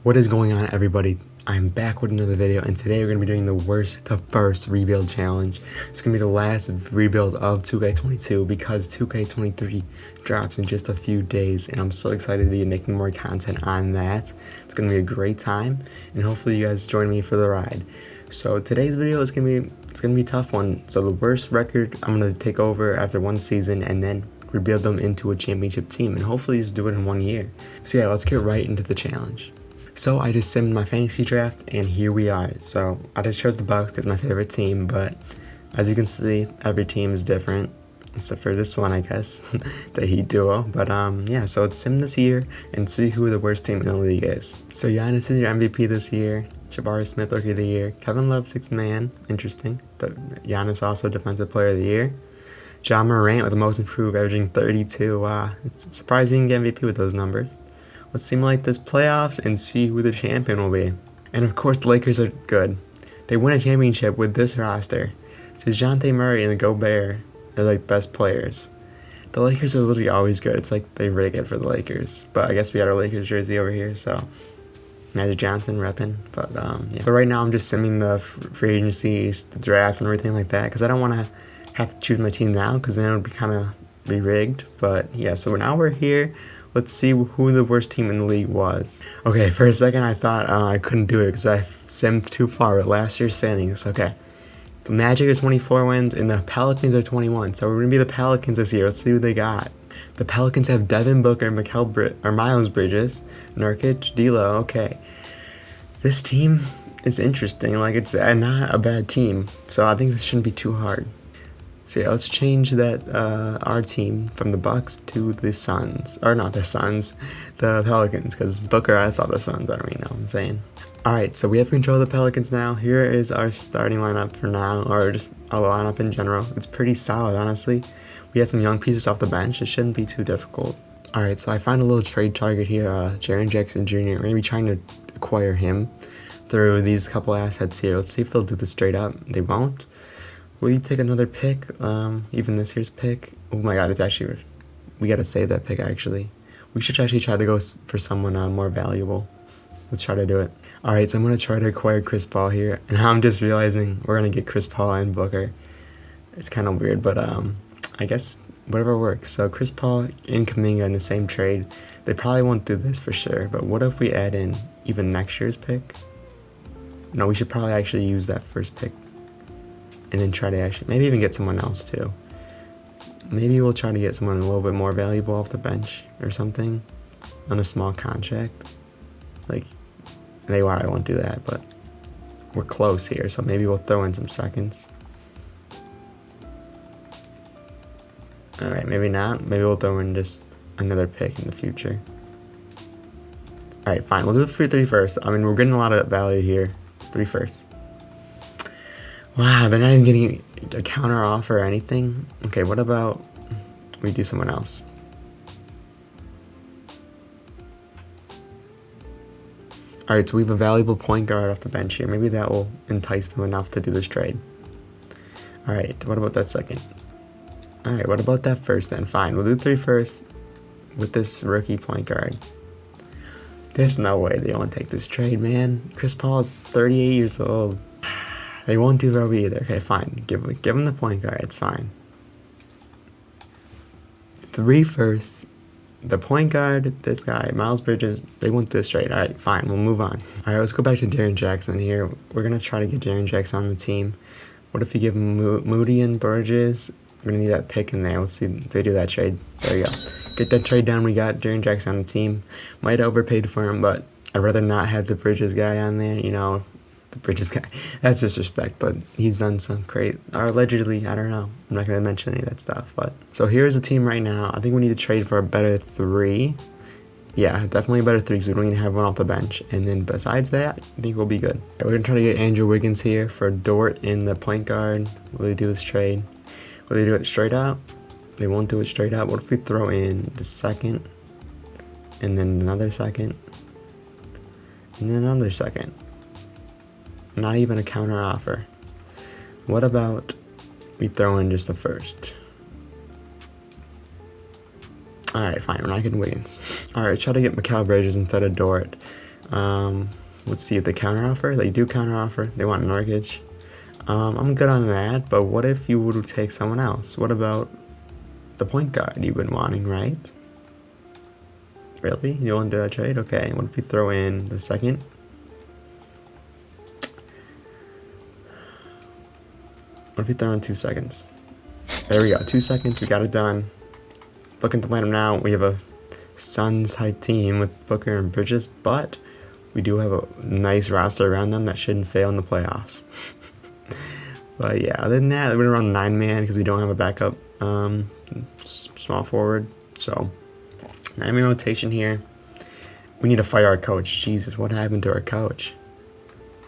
What is going on, everybody? I'm back with another video, and today we're going to be doing the worst to first rebuild challenge. It's going to be the last rebuild of 2K22 because 2K23 drops in just a few days, and I'm so excited to be making more content on that. It's going to be a great time, and hopefully you guys join me for the ride. So today's video is going to be a tough one. So the worst record I'm going to take over after one season and then rebuild them into a championship team, and hopefully just do it in 1 year. So yeah, let's get right into the challenge. So I just simmed my fantasy draft, and here we are. So I just chose the Bucks because my favorite team, but as you can see, every team is different, except for this one, I guess, the Heat duo. But yeah, so it's sim this year and see who the worst team in the league is. So Giannis is your MVP this year. Jabari Smith, Rookie of the Year. Kevin Love, 6th man. Interesting. But Giannis also Defensive Player of the Year. Ja Morant with the most improved, averaging 32. Wow, it's surprising to get MVP with those numbers. Let's simulate this playoffs and see who the champion will be. And of course, the Lakers are good. They win a championship with this roster. DeJounte Murray and the Gobert are like best players. The Lakers are literally always good. It's like they rig it for the Lakers. But I guess we got our Lakers jersey over here, so Magic Johnson repping. But yeah. But right now I'm just simming the free agencies, the draft, and everything like that because I don't want to have to choose my team now because then it would be kind of rigged. But yeah, so now we're here. Let's see who the worst team in the league was. Okay, for a second I thought I couldn't do it because I simmed too far with last year's standings. Okay, the Magic are 24 wins and the Pelicans are 21. So we're going to be the Pelicans this year. Let's see who they got. The Pelicans have Devin Booker, Miles Bridges, Nurkic, D'Lo. Okay, this team is interesting. Like, it's not a bad team. So I think this shouldn't be too hard. So yeah, let's change that our team from the Bucks to the Suns, or not the Suns, the Pelicans, because Booker, I thought the Suns. I don't really know what I'm saying. All right, so we have control of the Pelicans now. Here is our starting lineup for now, or just our lineup in general. It's pretty solid, honestly. We had some young pieces off the bench. It shouldn't be too difficult. All right, so I found a little trade target here, Jaren Jackson Jr. We're gonna be trying to acquire him through these couple assets here. Let's see if they'll do this straight up. They won't. Will you take another pick? Even this year's pick? Oh my god, it's actually... We gotta save that pick, actually. We should actually try to go for someone more valuable. Let's try to do it. Alright, so I'm gonna try to acquire Chris Paul here. And I'm just realizing we're gonna get Chris Paul and Booker. It's kind of weird, but I guess whatever works. So Chris Paul and Kuminga in the same trade. They probably won't do this for sure, but what if we add in even next year's pick? No, we should probably actually use that first pick. And then try to actually, maybe even get someone else too. Maybe we'll try to get someone a little bit more valuable off the bench or something on a small contract. Like, I won't do that, but we're close here, so maybe we'll throw in some seconds. Alright, maybe not. Maybe we'll throw in just another pick in the future. Alright, fine. We'll do the 3 first. I mean, we're getting a lot of value here. 3 first. Wow, they're not even getting a counter offer or anything? Okay, what about we do someone else? Alright, so we have a valuable point guard off the bench here. Maybe that will entice them enough to do this trade. Alright, what about that second? Alright, what about that first then? Fine, we'll do 3 first with this rookie point guard. There's no way they won't take this trade, man. Chris Paul is 38 years old. They won't do Roby either. Okay, fine. Give him the point guard. It's fine. 3 firsts. The point guard, this guy, Miles Bridges, they won't do this trade. Alright, fine. We'll move on. Alright, let's go back to Jaren Jackson here. We're going to try to get Jaren Jackson on the team. What if you give him Moody and Bridges? We're going to need that pick in there. We'll see if they do that trade. There you go. Get that trade done. We got Jaren Jackson on the team. Might have overpaid for him, but I'd rather not have the Bridges guy on there, you know. The Bridges guy. That's disrespect, but he's done some great, or allegedly, I don't know. I'm not going to mention any of that stuff, but. So here's the team right now. I think we need to trade for a better 3. Yeah, definitely a better 3 because we don't even have one off the bench. And then besides that, I think we'll be good. We're going to try to get Andrew Wiggins here for Dort in the point guard. Will they do this trade? Will they do it straight up? They won't do it straight up. What if we throw in the second, and then another second, and then another second? Not even a counter offer. What about we throw in just the first? Alright, fine. We're not getting Wiggins. Alright, try to get Mikal Bridges instead of Dort. Let's see if they counteroffer. They do counteroffer. They want Nurkic. I'm good on that, but what if you would take someone else? What about the point guard you've been wanting, right? Really? You want to do that trade? Okay, what if we throw in the second? What if we throw in 2 seconds? There we go, 2 seconds, we got it done. Looking to land them now. We have a Suns type team with Booker and Bridges, but we do have a nice roster around them that shouldn't fail in the playoffs. But yeah, other than that, we're around 9-man because we don't have a backup small forward. So 9-man rotation here. We need to fire our coach. Jesus, what happened to our coach?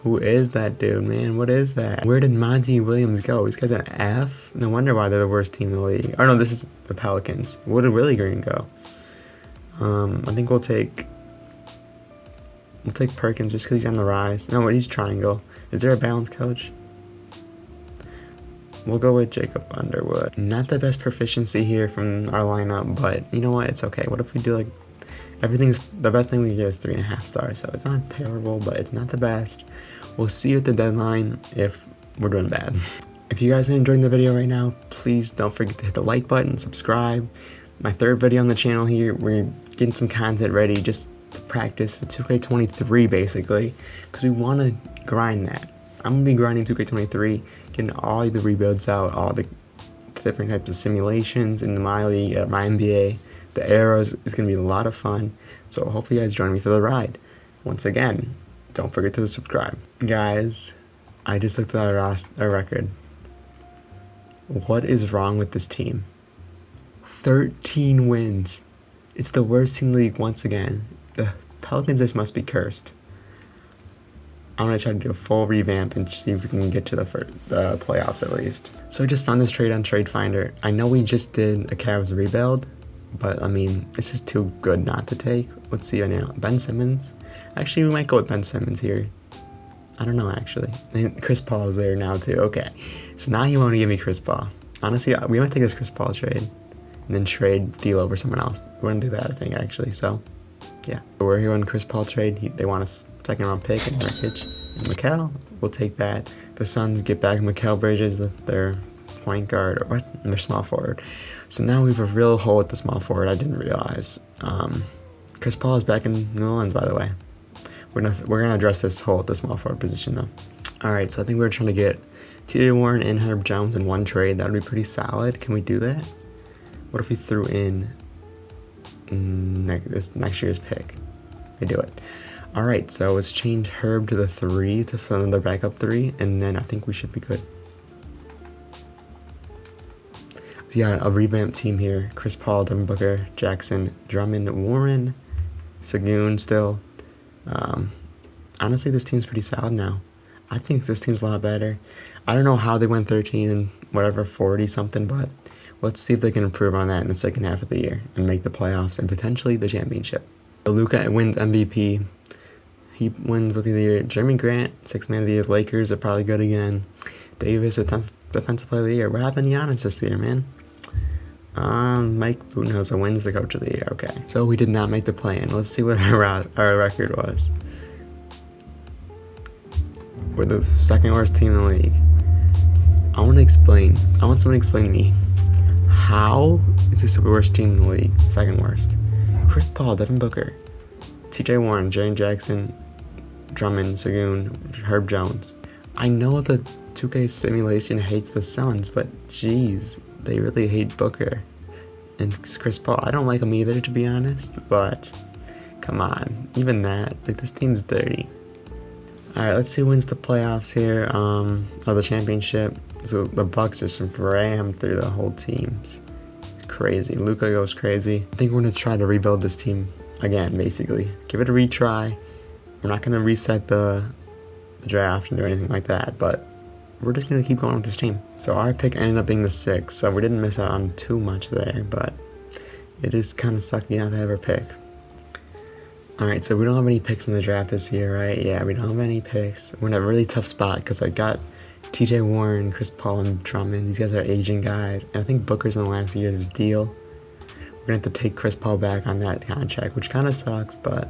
Who is that dude, man? What is that? Where did Monty Williams go? These guys an F? No wonder why they're the worst team in the league. Oh no, this is the Pelicans. Where did Willie Green go? I think we'll take Perkins just because he's on the rise. No, he's triangle. Is there a balanced coach? We'll go with Jacob Underwood. Not the best proficiency here from our lineup, but you know what? It's okay. What if we do like everything's the best thing we can get is 3.5 stars, so it's not terrible, but it's not the best. We'll see you at the deadline if we're doing bad. If you guys are enjoying the video right now, please don't forget to hit the like button, subscribe. My 3rd video on the channel here. We're getting some content ready just to practice for 2K23 basically, because we want to grind that. I'm gonna be grinding 2K23, getting all the rebuilds out, all the different types of simulations in my league, my NBA. The arrows is going to be a lot of fun, so hopefully you guys join me for the ride. Once again, don't forget to subscribe. Guys, I just looked at our record. What is wrong with this team? 13 wins. It's the worst team in the league once again. The Pelicans just must be cursed. I'm going to try to do a full revamp and see if we can get to the playoffs at least. So I just found this trade on Trade Finder. I know we just did a Cavs rebuild, but I mean, this is too good not to take. Let's see, Ben Simmons. Actually, we might go with Ben Simmons here. I don't know, actually. And Chris Paul is there now too. Okay, so now he won't give me Chris Paul. Honestly, we might take this Chris Paul trade and then trade D'Lo for someone else. We're gonna do that, I think, actually. So yeah, we're here on Chris Paul trade. They want a 2nd round pick and Nurkic and Mikal. We'll take that. The Suns get back Mikal Bridges, their point guard, or what? Their small forward. So now we have a real hole at the small forward. I didn't realize. Chris Paul is back in New Orleans, by the way. We're gonna address this hole at the small forward position though. All right, so I think we're trying to get T.J. Warren and Herb Jones in one trade. That would be pretty solid. Can we do that? What if we threw in this next year's pick? They do it. All right, so let's change Herb to the 3 to fill another backup 3, and then I think we should be good. So yeah, a revamped team here. Chris Paul, Devin Booker, Jackson, Drummond, Warren, Sagoon still. Honestly, this team's pretty solid now. I think this team's a lot better. I don't know how they went 13 and whatever, 40 something, but let's see if they can improve on that in the second half of the year and make the playoffs and potentially the championship. Luka wins MVP. He wins Rookie of the Year. Jeremy Grant, 6th Man of the Year. Lakers are probably good again. Davis, a 10th Defensive Player of the Year. What happened to Giannis this year, man? Mike Budenholzer wins the Coach of the Year. Okay, so we did not make the play-in. Let's see what our record was. We're the 2nd worst team in the league. I want someone to explain to me, how is this the worst team in the league? 2nd worst. Chris Paul, Devin Booker, T.J. Warren, Jaren Jackson, Drummond, Sagoon, Herb Jones. I know the 2K simulation hates the Suns, but geez, they really hate Booker and Chris Paul. I don't like them either, to be honest, but come on, even that, like, this team's dirty. All right, let's see who wins the playoffs here, or the championship. So the Bucks just rammed through the whole team. It's crazy. Luka goes crazy. I think we're gonna try to rebuild this team again, basically. Give it a retry. We're not gonna reset the draft and do anything like that, but we're just gonna keep going with this team. So our pick ended up being the 6th, so we didn't miss out on too much there, but it is kind of sucky not to have our pick. Alright, so we don't have any picks in the draft this year, right? Yeah, we don't have any picks. We're in a really tough spot because I got T.J. Warren, Chris Paul, and Drummond. These guys are aging guys, and I think Booker's in the last year of his deal. We're gonna have to take Chris Paul back on that contract, which kind of sucks, but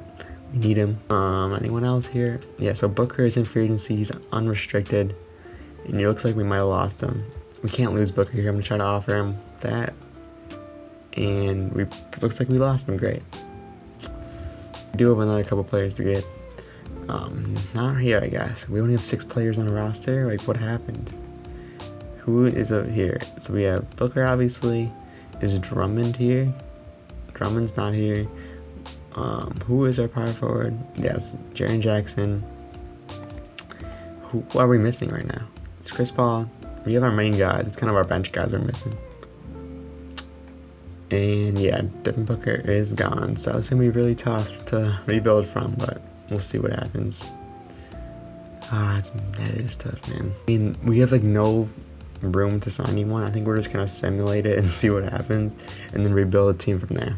We need him. Anyone else here? Yeah, so Booker is in free agency. He's unrestricted. And it looks like we might have lost him. We can't lose Booker here. I'm going to try to offer him that. And looks like we lost him. Great. We do have another couple players to get. Not here, I guess. We only have 6 players on the roster. Like, what happened? Who is up here? So we have Booker, obviously. Is Drummond here? Drummond's not here. Who is our power forward? Yes, Jaren Jackson. What are we missing right now? It's Chris Paul. We have our main guys. It's kind of our bench guys we're missing. And yeah, Devin Booker is gone. So it's going to be really tough to rebuild from, but we'll see what happens. That is tough, man. I mean, we have like no room to sign anyone. I think we're just going to simulate it and see what happens and then rebuild a team from there.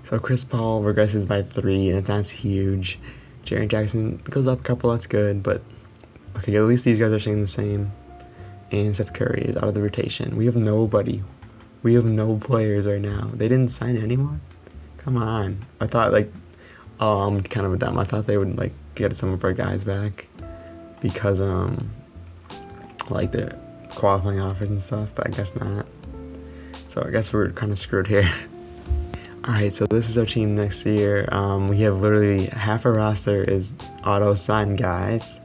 So Chris Paul regresses by 3, and that's huge. Jaren Jackson goes up a couple, that's good, but okay, at least these guys are staying the same. And Seth Curry is out of the rotation. We have nobody. We have no players right now. They didn't sign anyone? Come on. I thought I'm kind of dumb. I thought they would get some of our guys back because the qualifying offers and stuff, but I guess not. So I guess we're kind of screwed here. Alright, so this is our team next year. We have literally half our roster is auto-signed guys.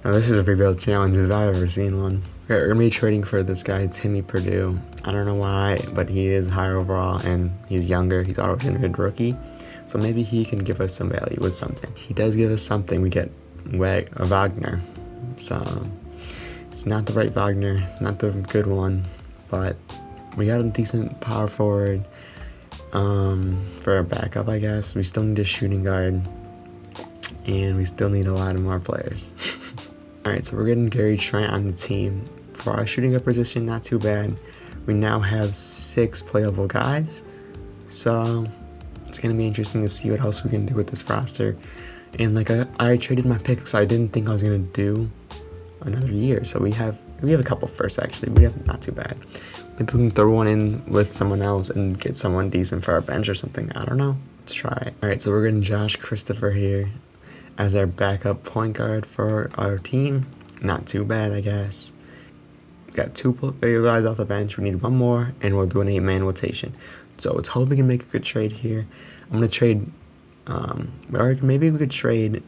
Now this is a rebuild challenge if I've ever seen one. We're going to be trading for this guy, Timmy Purdue. I don't know why, but he is higher overall and he's younger. He's auto-generated rookie. So maybe he can give us some value with something. He does give us something. We get Wagner. So it's not the right Wagner, not the good one, but we got a decent power forward. For our backup, I guess. We still need a shooting guard, and we still need a lot of more players. Alright, so we're getting Gary Trent on the team. For our shooting guard position, not too bad. We now have 6 playable guys, so it's going to be interesting to see what else we can do with this roster. And I traded my picks, so I didn't think I was going to do another year. So we have a couple firsts, actually. We have not too bad. Maybe we can throw one in with someone else and get someone decent for our bench or something. I don't know. Let's try it. Alright, so we're getting Josh Christopher here as our backup point guard for our team. Not too bad, I guess. We got 2 guys off the bench. We need 1 more, and we'll do an 8-man rotation. So let's hope we can make a good trade here. I'm going to trade, or maybe we could trade.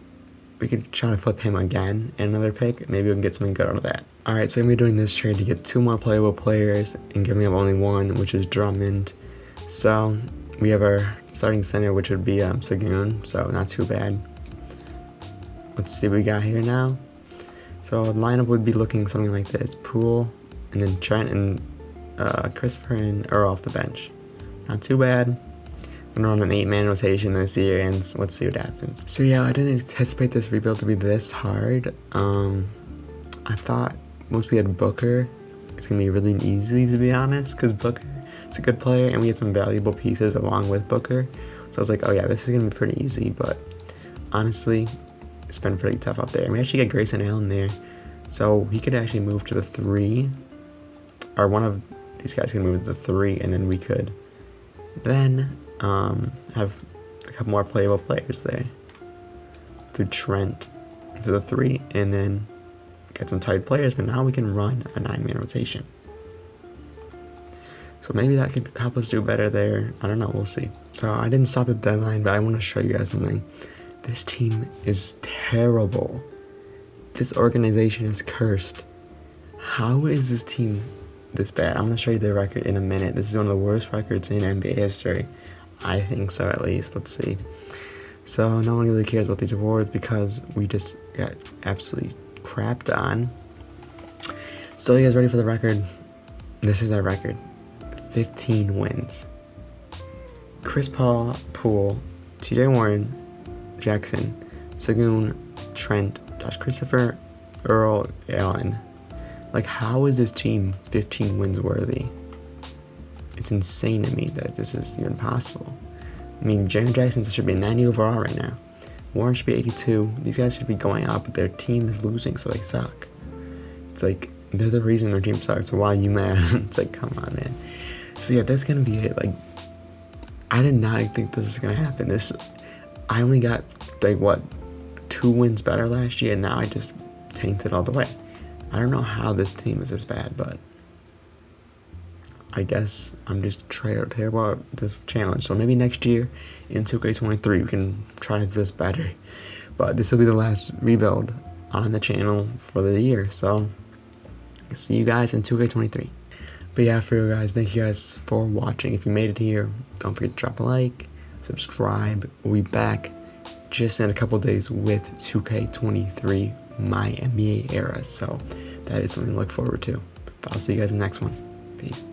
We could try to flip him again and another pick. Maybe we can get something good out of that. Alright, so I'm going to be doing this trade to get 2 more playable players and giving up only 1, which is Drummond. So we have our starting center, which would be Sagoon, so not too bad. Let's see what we got here now. So the lineup would be looking something like this. Poole, and then Trent and Christopher and Earl off the bench. Not too bad. I'm gonna run an 8-man rotation this year, and let's see what happens. So yeah, I didn't anticipate this rebuild to be this hard. I thought once we had Booker, it's gonna be really easy, to be honest, because Booker is a good player, and we had some valuable pieces along with Booker. So I was like, oh yeah, this is gonna be pretty easy. But honestly, it's been pretty tough out there. And we actually get Grayson Allen there, so he could actually move to the 3, or one of these guys can move to the 3, and then we could then have a couple more playable players there to Trent to the 3, and then get some tight players. But now we can run a 9-man rotation, so maybe that could help us do better there. I don't know, we'll see. So I didn't stop the deadline, but I want to show you guys something. This team is terrible. This organization is cursed. How is this team this bad? I'm going to show you their record in a minute. This is one of the worst records in NBA history. I think so, at least. Let's see. So no one really cares about these awards because we just got absolutely crapped on. So you guys ready for the record? This is our record. 15 wins. Chris Paul, Poole, TJ Warren, Jackson, Sagoon, Trent, Josh Christopher, Earl, Allen. How is this team 15 wins worthy? It's insane to me that this is even possible. I mean, Jaren Jackson should be 90 overall right now. Warren should be 82. These guys should be going up, but their team is losing, so they suck. It's they're the reason their team sucks, so why are you mad? It's come on, man. So yeah, that's gonna be it. I did not think this is gonna happen. I only got like what, 2 wins better last year, and now I just tainted all the way. I don't know how this team is this bad, but I guess I'm just terrible at this challenge. So maybe next year in 2K23 we can try to do this better. But this will be the last rebuild on the channel for the year. So see you guys in 2K23. But yeah, for you guys, thank you guys for watching. If you made it here, don't forget to drop a like, subscribe. We'll be back just in a couple days with 2K23, my NBA era. So that is something to look forward to. But I'll see you guys in the next one. Peace.